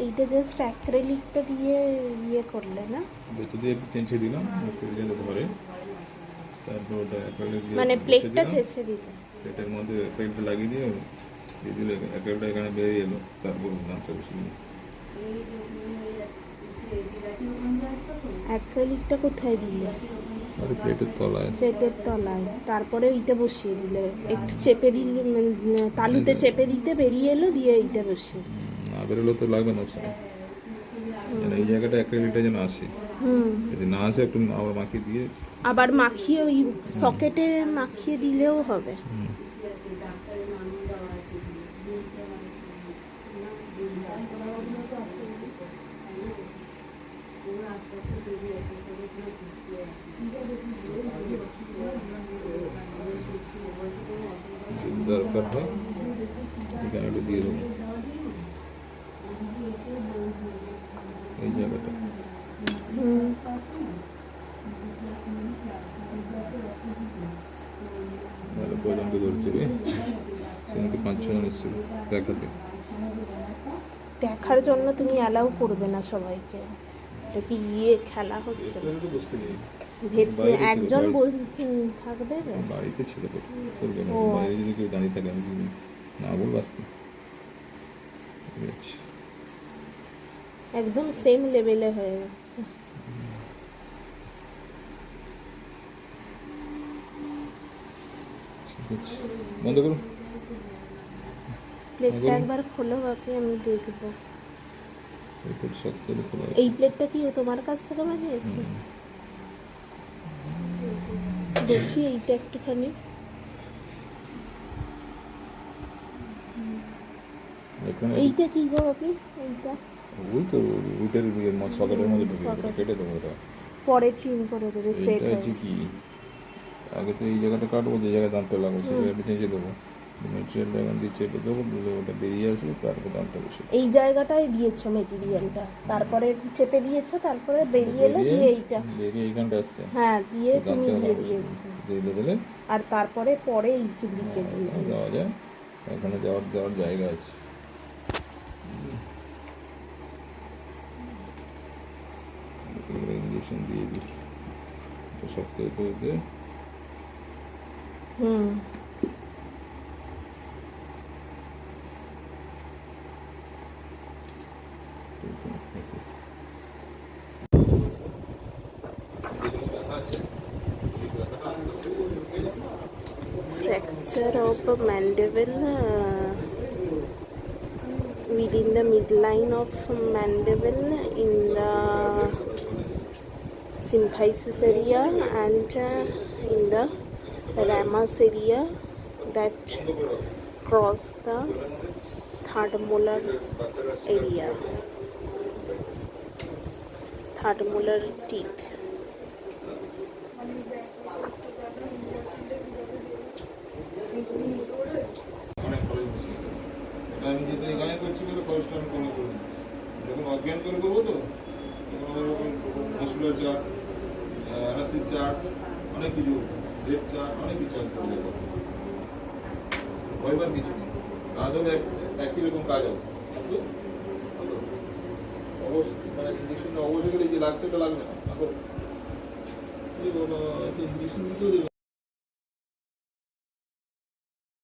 এইটা জাস্ট অ্যাক্রিলিকটা দিয়ে ইয়ে করলে না, বেতো দিয়ে একটু চেঁচে দিলাম যাতে ধরে, তারপর ওটা অ্যাক্রিলিক দিয়ে মানে বসে প্লেটটা দিলাম। চেঁচে দিতে। প্লেটের মধ্যে অ্যাক্রিলিকটা লাগিয়ে দিয়ে দিলে অ্যাক্রিলিকটা এখানে বেরিয়ে এলো, তারপর দাঁতটা বসে দিলাম। অ্যাক্রিলিকটা কোথায় দিলে? আর প্লেটের তলায়। প্লেটের তলায়, তারপরে ওইটা বসিয়ে দিলে, একটু চেপে দিলে তালুতে চেপে দিতে বেরিয়ে এলো, দিয়ে এইটা বসিয়ে। না বেরোলে তো লাগবে না ওখানে, যেন এই জায়গাটা অ্যাক্রিলিকটা যেন আসে। যদি না আসে একটু আবার মাখিয়ে দিয়ে আবার মাখিয়ে ওই সকেটে মাখিয়ে দিলেও হবে। যদি দরকার হয় এখানে একটু দিয়ে দেবো এই জায়গাটা। ভালো পর্যন্ত ধরছে রে, সেদিনকে 5-6 জন এসেছিল দেখাতে। দেখার জন্য তুমি অ্যালাউ করবে না সবাইকে, এটা কি ইয়ে খেলা হচ্ছে? বুঝতে নেই একজন থাকবে ব্যাস। বাড়িতে ছিল তো করবে না, ও বাইরে যদি আচ্ছা। কেউ দাঁড়িয়ে থাকে আমি যদি না বলবো আসতে। একদম সেম লেভেলে হয়ে গেছে। ঠিক আছে, বন্ধ করুন। প্লেটটা একবার খোলো বাকি, আমি দেখবো। এরপর শক্ত হলে খোলা এই প্লেটটা কি ও তোমার কাছ থেকে বানিয়েছে? দেখি এইটা একটুখানি। এখানে এইটা কি গো আপনি? এইটা ওই তো রুটের সকেটের মধ্যে ঢুকে গেছে, কেটে দেবো এটা। পরে ক্লিন করে দেবে, সেট এইটা হয়। হচ্ছে কি, আগে তো এই জায়গাটা কাটবো, যে জায়গায় দাঁতটা লাগবে সেই জায়গাটা চেঁচে দেবো, মেটেরিয়ালটা এখান দিয়ে চেপে দেবো, দিলে ওটা বেরিয়ে আসবে, তারপর দাঁতটা বসে এই জায়গাটায় দিয়েছো মেটেরিয়ালটা, তারপরে চেপে দিয়েছো, তারপরে বেরিয়ে এলো, দিয়ে এইটা। বেরিয়ে এইখানটা আসছে, হ্যাঁ, দিয়ে তুমি দাঁতটা দিয়ে বসে দিয়েছো। দিলে দিলে আর তারপরে পরে এই দিকে দিয়ে দেওয়া দিয়েছো। যায়, এখানে দেওয়ার জায়গা আছে। ইঞ্জেকশন দিয়ে দিই শক্ত করে দিয়ে। Fracture of a mandible within the midline of mandible in the symphysis area and in the ramus area that cross the third molar area, third molar teeth. আমি যেহেতু এখানে করছি বলে খরচটা আমি কমে করে দিচ্ছি, যখন অজ্ঞান করে করবো তো তখন মসকুলার চার্ট, অ্যানাসিড চার্ট, অনেক কিছু রেড চার্ট, অনেক কিছু আমি করে দেবো। ভয়বার কিছু নেই, কাজ হবে একই রকম কাজ হবে, কিন্তু মানে ইঞ্জেকশনটা অবশ্যই গেলে যে লাগছে ওটা লাগবে না। তারপর ইঞ্জেকশন দিতেও দেবে